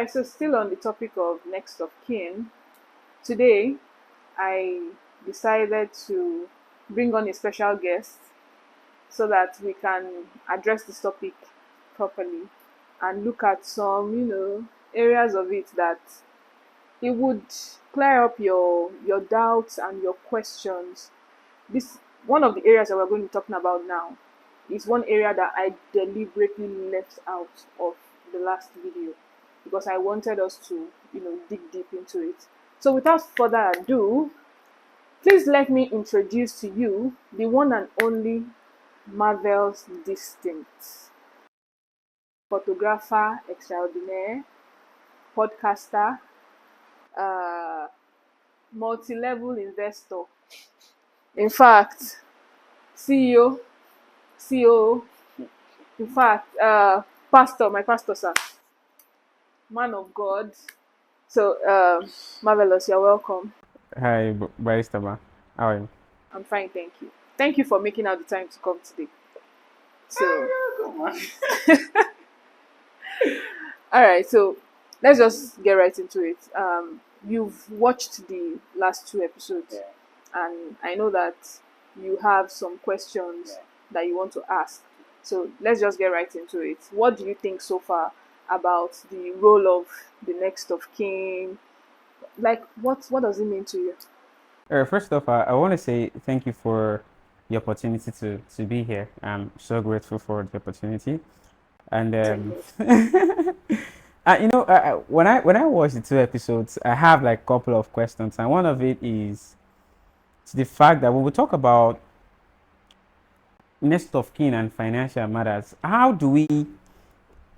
right, so still on the topic of next of kin, today I decided to bring on a special guest so that we can address this topic properly and look at some, areas of it that it would clear up your doubts and your questions. This one of the areas that we're going to be talking about now is one area that I deliberately left out of the last video because I wanted us to, dig deep into it. So without further ado, please let me introduce to you the one and only Marvel's Distinct, photographer extraordinaire, podcaster, uh, multi-level investor. In fact, CEO, COO, in fact, pastor, my pastor, sir, man of God. So, Marvelous, you're welcome. Hi, Barista Ma. How are you? I'm fine, thank you. Thank you for making out the time to come today. So, Come on. all right, so let's just get right into it. You've watched the last two episodes, Yeah. and I know that you have some questions Yeah. that you want to ask. So let's just get right into it. What do you think so far about the role of the next of kin? Like, what does it mean to you? First off, I want to say thank you for the opportunity to be here. I'm so grateful for the opportunity. And Same here. when I watched the two episodes, I have like a couple of questions, and one of it is the fact that when we talk about next of kin and financial matters, how do we?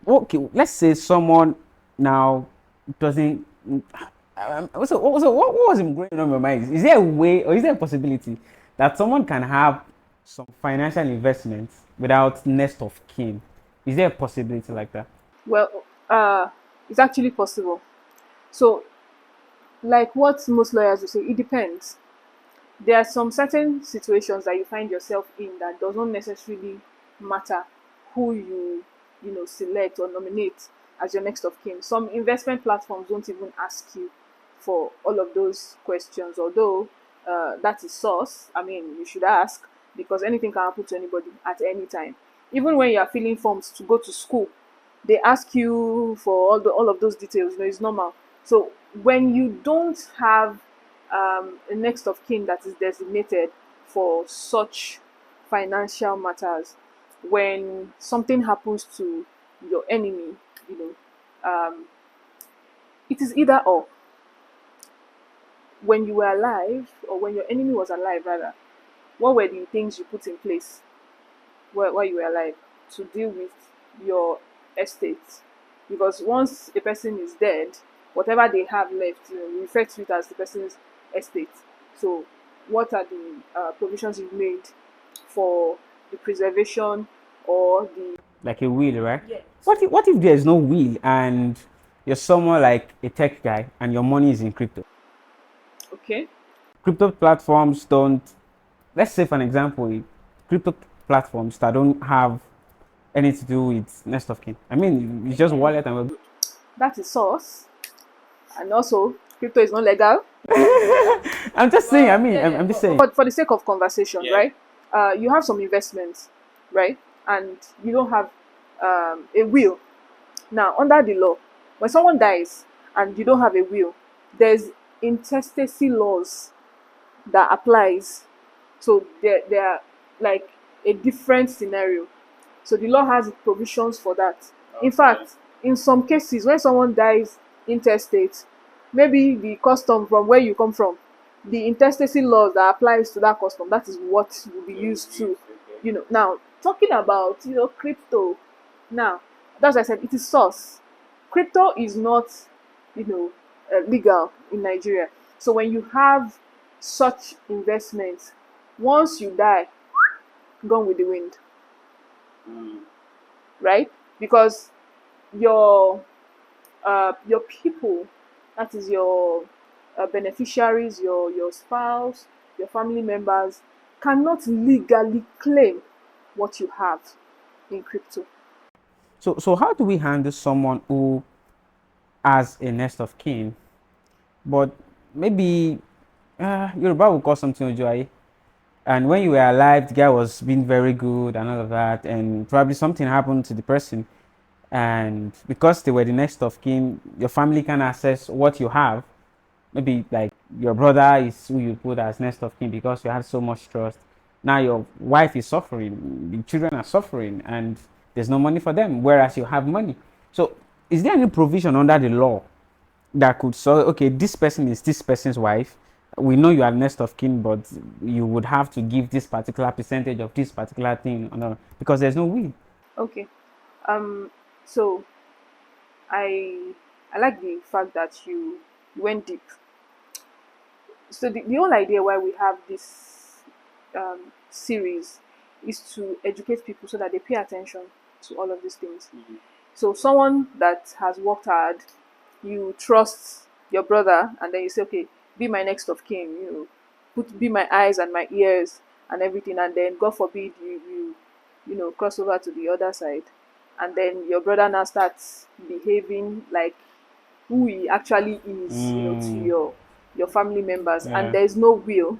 Okay, let's say someone now doesn't. So what was going on in my mind? Is there a way or is there a possibility that someone can have some financial investments without nest of kin? Is there a possibility like that? Well, it's actually possible. So, like what most lawyers will say, it depends. There are some certain situations that you find yourself in that does not necessarily matter who you select or nominate as your next of kin. Some investment platforms don't even ask you for all of those questions, although that is source. I mean, you should ask because anything can happen to anybody at any time. Even when you are filling forms to go to school, they ask you for all of those details. It's normal. So when you don't have a next of kin that is designated for such financial matters, when something happens to your enemy, you know, it is either or. When you were alive, or when your enemy was alive, rather, what were the things you put in place while you were alive to deal with your estate? Because once a person is dead, whatever they have left, we refer to it as the person's estate. So, what are the provisions you've made for the preservation or the Like a will, right? yes? What if there is no will and you're someone like a tech guy and your money is in crypto? Okay, Crypto platforms don't. Let's say, for an example, crypto platforms that don't have anything to do with nest of kin. I mean, it's just wallet and we're good. that is source, and also crypto is not legal. I'm just saying. I mean, Yeah, I'm yeah. just saying. But for the sake of conversation, Yeah. right? You have some investments, right? And you don't have a will. Now, under the law, when someone dies and you don't have a will, there's intestacy laws that applies. So there are like a different scenario. So the law has provisions for that. In Okay. fact, in some cases, when someone dies intestate, maybe the custom from where you come from, the intestacy laws that applies to that custom, that is what will be used to, Okay. Now talking about crypto. Now, that's why I said it is source. Crypto is not legal in Nigeria. So when you have such investments, once you die, gone with the wind, Mm. right? Because your your people, that is your beneficiaries, your spouse, your family members, cannot legally claim what you have in crypto. So how do we handle someone who as a next of kin, but maybe Yoruba will call something Ojoaye. And when you were alive, the guy was being very good and all of that, and probably something happened to the person. And because they were the next of kin, your family can access what you have. Maybe like your brother is who you put as next of kin because you have so much trust. Now your wife is suffering, the children are suffering, and there's no money for them, whereas you have money. So, is there any provision under the law that could say, okay, this person is this person's wife? We know you are next of kin, but you would have to give this particular percentage of this particular thing, because there's no will. Okay. So I I like the fact that you went deep. So the whole idea why we have this series is to educate people so that they pay attention to all of these things. So someone that has worked hard, you trust your brother, and then you say, okay, be my next of kin. Be my eyes and my ears and everything, and then God forbid you cross over to the other side, and then your brother now starts behaving like who he actually is, to your family members, and Yeah. there is no will,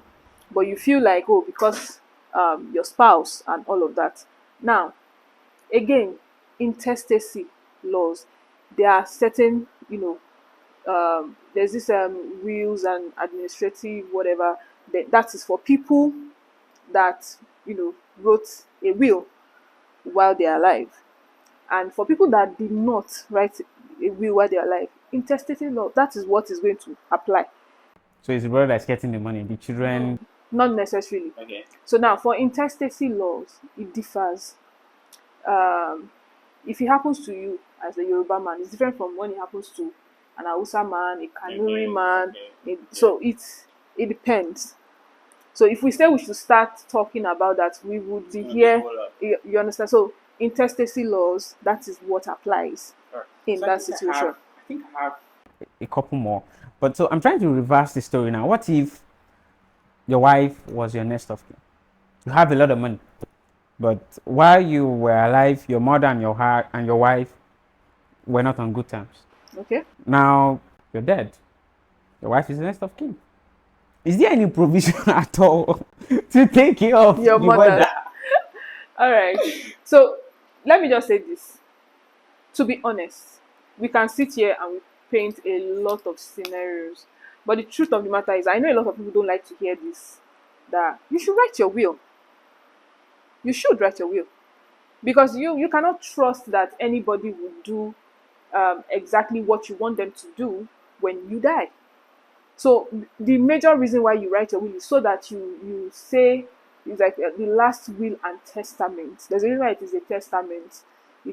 but you feel like, oh, because your spouse and all of that. Now, again, intestacy laws, there are certain, there's this wills and administrative whatever that is for people that wrote a will while they're alive, and for people that did not write a will while they're alive, intestacy law, that is what is going to apply. So it's the brother that's getting the money. The children. Not necessarily. Okay. So now for intestacy laws, it differs. um if it happens to you as a Yoruba man, it's different from when it happens to an Hausa man, a Kanuri man. So it depends. So if we say we should start talking about that, we would be here. You understand? So intestacy laws, that is what applies in that situation. I think I have a couple more. But so I'm trying to reverse the story now. What if your wife was your next of kin? You have a lot of money, but while you were alive, your mother and your wife were not on good terms. Okay. Now you're dead. Your wife is the next of kin. Is there any provision at all to take care of Your the mother? All right. So let me just say this. To be honest, we can sit here and we paint a lot of scenarios, but the truth of the matter is, I know a lot of people don't like to hear this, that you should write your will. You should write your will, because you cannot trust that anybody will do exactly what you want them to do when you die. So the major reason why you write your will is so that you say, it's like the last will and testament. There's a reason why it is a testament.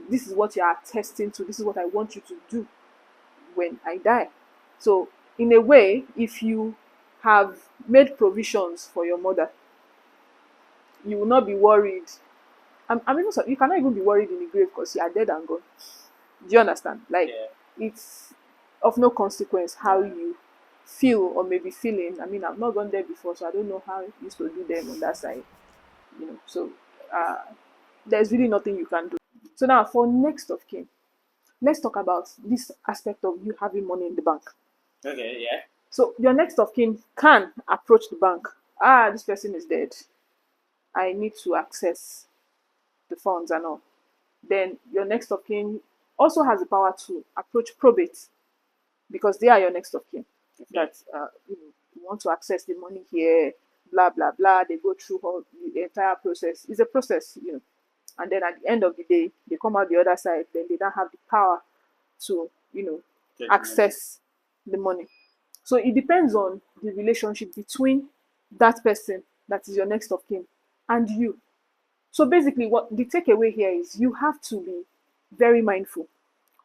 This is what you are attesting to. This is what I want you to do when I die. So in a way, if you have made provisions for your mother, you will not be worried. I'm even sorry, you cannot even be worried in the grave because you are dead and gone. Do you understand? Like, it's of no consequence how you feel or maybe feeling. I mean, I've not gone there before, so I don't know how it used to do them on that side. So there's really nothing you can do. So now for next of kin, let's talk about this aspect of you having money in the bank. Okay, yeah. So your next of kin can approach the bank. This person is dead. I need to access the funds and all. Then your next of kin also has the power to approach probate, because they are your next of kin. Okay. That you want to access the money here, blah blah blah. They go through all the entire process. It's a process, and then at the end of the day, they come out the other side. Then they don't have the power to access the money. So it depends on the relationship between that person that is your next of kin and you. So basically, what the takeaway here is, you have to be very mindful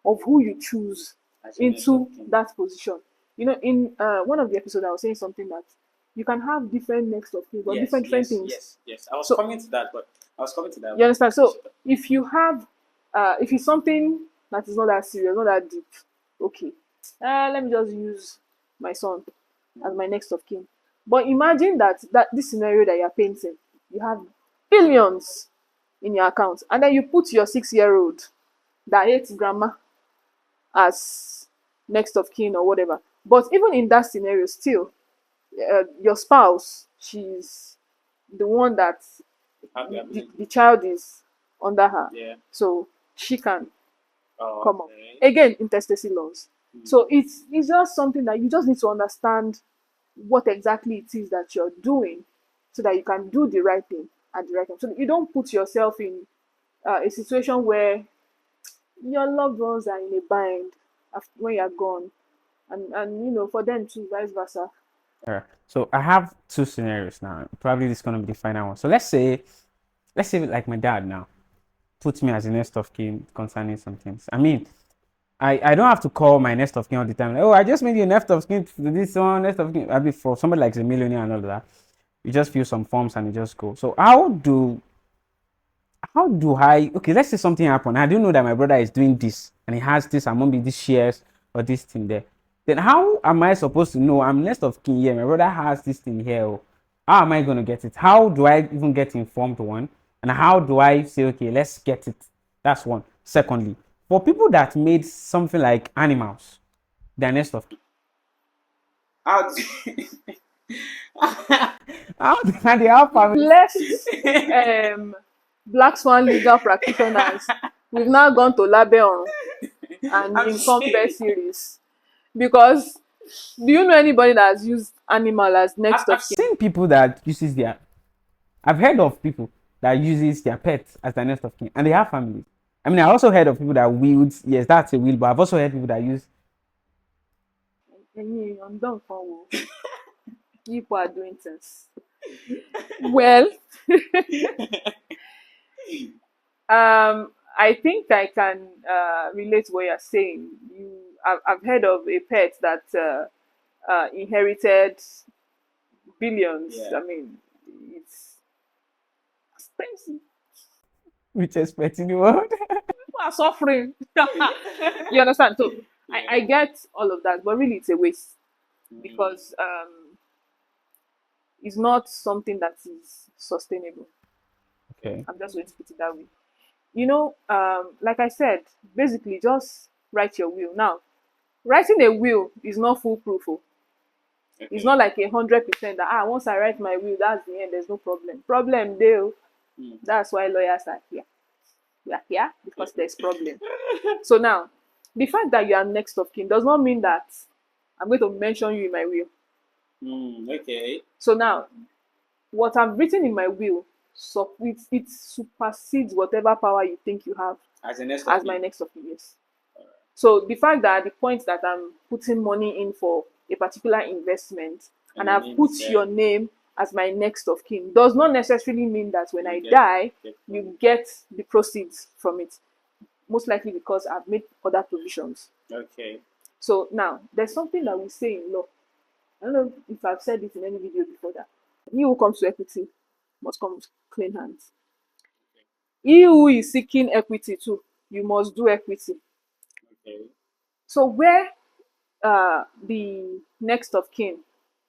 of who you choose into that position. In one of the episodes, I was saying something that you can have different next of kin, but different things. Yes. I was coming to that, but I was coming to that. You understand? So if you have, if it's something that is not that serious, not that deep, okay, let me just use my son as my next of kin. But imagine that this scenario that you're painting, you have billions in your account, and then you put your 6-year-old that hates grandma as next of kin or whatever. But even in that scenario, still, your spouse, she's the one that the child is under her. Yeah. So she can Oh, come up. okay. Again, intestacy laws. So it's just something that you just need to understand what exactly it is that you're doing so that you can do the right thing at the right time. So that you don't put yourself in a situation where your loved ones are in a bind after, when you're gone. And you know, for them too, vice versa. All right. So I have two scenarios now. Probably this is gonna be the final one. So let's say like my dad now puts me as a next of kin concerning some things. I mean, I don't have to call my next of kin all the time. Like, oh, I just made you a next of kin to this one, next of kin. I mean, for somebody like a millionaire and all that, you just fill some forms and you just go. So how do I, okay, let's say something happened. I didn't know that my brother is doing this and he has this among me, these shares or this thing there. Then how am I supposed to know I'm next of kin here? My brother has this thing here. Oh, how am I going to get it? How do I even get informed, one? And how do I say, okay, let's get it? That's one. Secondly, for people that made something like animals, they're next of kin. How do how do they have family? Blessed Black Swan legal practitioners, we've now gone to Labe Orun and I'm informed saying. best series. Because do you know anybody that has used animal as next I've of kin? seen people that uses their. I've heard of people that uses their pets as their next of kin, and they have families. I mean, I also heard of people that wields. Yes, that's a will, but I've also heard people that use. I'm done for wo. People are doing things. Well, I think I can relate to what you're saying. I've heard of a pet that inherited billions. Yeah. I mean, it's expensive. Which expect in the world. People are suffering. You understand? So I get all of that, but really it's a waste because it's not something that is sustainable. Okay. I'm just going to put it that way. You know, like I said, basically just write your will. Now, writing a will is not foolproof. Oh. It's not like 100% that once I write my will, that's the end. There's no problem. Problem there. That's why lawyers are here. We are here because there's problem. So now, the fact that you are next of kin does not mean that I'm going to mention you in my will. Okay. So now, what I've written in my will, so it supersedes whatever power you think you have As a next as my next of kin. Yes. So the fact that at the point that I'm putting money in for a particular investment and I've put your name as my next of kin does not necessarily mean that when I die, you get the proceeds from it. Most likely because I've made other provisions. Okay. So now, there's something that we say in law. I don't know if I've said it in any video before that. He who comes to equity must come with clean hands. He who is seeking equity too, you must do equity. Okay. So where the next of kin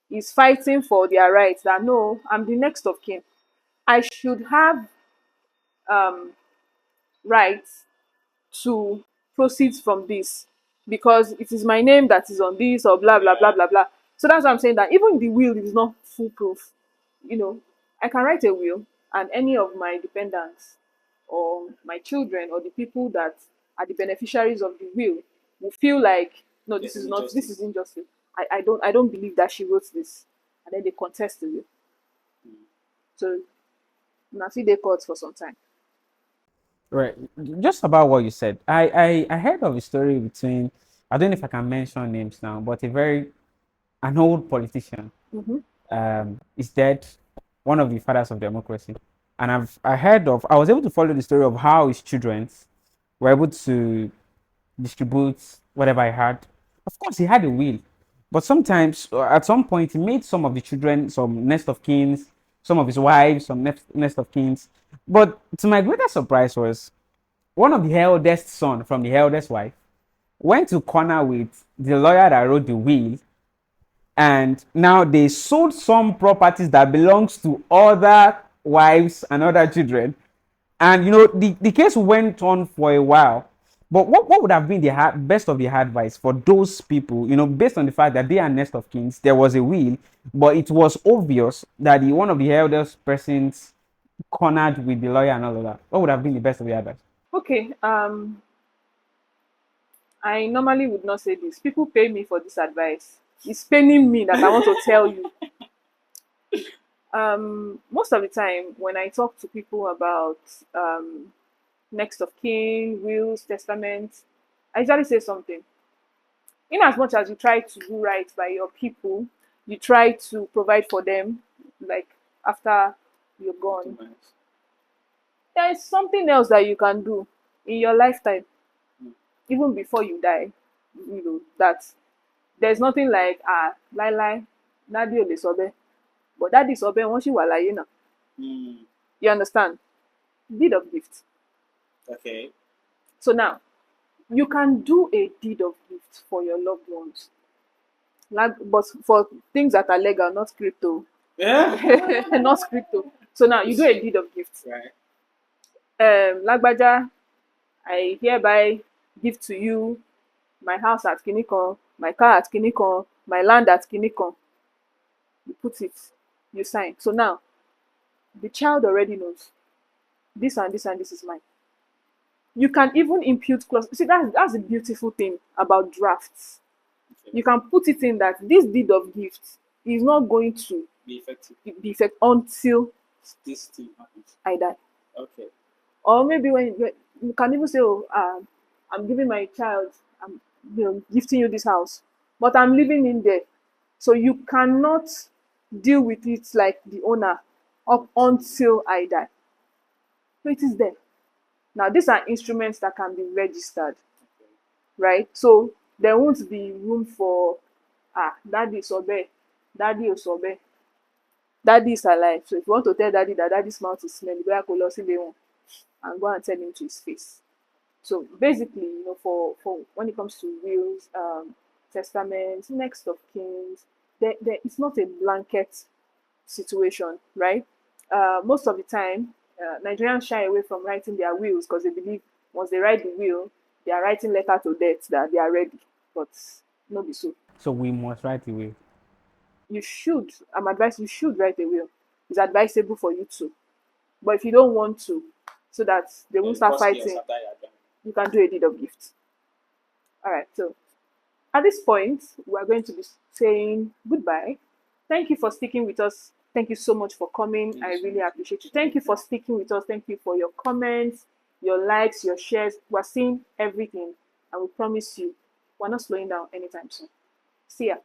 is fighting for their rights, that no, I'm the next of kin, I should have rights to proceeds from this because it is my name that is on this or blah blah blah blah blah. So that's why I'm saying that even the will is not foolproof. You know, I can write a will and any of my dependents or my children or the people that are the beneficiaries of the will feel like no, this is not this is injustice. I don't believe that she wrote this. And then they contest the will. So now see they court for some time. Right. Just about what you said. I heard of a story between, I don't know if I can mention names now, but an old politician is dead, one of the fathers of democracy. And I was able to follow the story of how his children were able to distribute whatever he had. Of course, he had a will, but sometimes at some point he made some of the children some next of kins, some of his wives some next of kins. But to my greatest surprise was one of the eldest son from the eldest wife went to corner with the lawyer that wrote the will, and now they sold some properties that belongs to other wives and other children. And the case went on for a while. But what would have been the best of the advice for those people, based on the fact that they are next of kings, there was a will, but it was obvious that one of the eldest persons cornered with the lawyer and all of that. What would have been the best of the advice? Okay. I normally would not say this. People pay me for this advice. It's paining me that I want to tell you. Most of the time, when I talk to people about next of kin, wills, testaments, I usually say something. In as much as you try to do right by your people, you try to provide for them, like after you're gone. There is something else that you can do in your lifetime, even before you die. That there's nothing like láíláí dádì ò lè sọ bẹ́ẹ̀, but dádì sọ bẹ́ẹ̀ wọ́n sì wà láyé náà. You understand? Deed of gift. Okay. So now you can do a deed of gift for your loved ones, but for things that are legal, not crypto. Yeah. Not crypto. So now you do a deed of gift. Right. Lágbájá, I hereby give to you my house at Kinikon, my car at Kinikon, my land at Kinikon. You put it, you sign. So now the child already knows this and this and this is mine. You can even impute clause. See, that's the beautiful thing about drafts. Okay. You can put it in that this deed of gift is not going to Be effective. be effective until This thing happens. I die. Okay. Or maybe when you can even say, "Oh, I'm giving my child, I'm gifting you this house, but I'm living in there," so you cannot deal with it like the owner up until I die. So it is there. Now these are instruments that can be registered, right? So there won't be room for daddy sobe, daddy osobe, daddy is alive. So if you want to tell daddy that daddy's mouth is smelly, go and go and tell him to his face. So basically, for when it comes to wills, testaments, next of kins, there it's not a blanket situation, right? Most of the time, Nigerians shy away from writing their wills because they believe once they write the will, they are writing letter to death that they are ready. But not be so. So we must write the will. You should. I'm advised you should write a will. It's advisable for you to. But if you don't want to, so that they won't start fighting, you can do a deed of gift. All right. So at this point, we are going to be saying goodbye. Thank you for sticking with us. Thank you so much for coming. I really appreciate you. Thank you for sticking with us. Thank you for your comments, your likes, your shares. We're seeing everything. And we promise you, we're not slowing down anytime soon. See ya.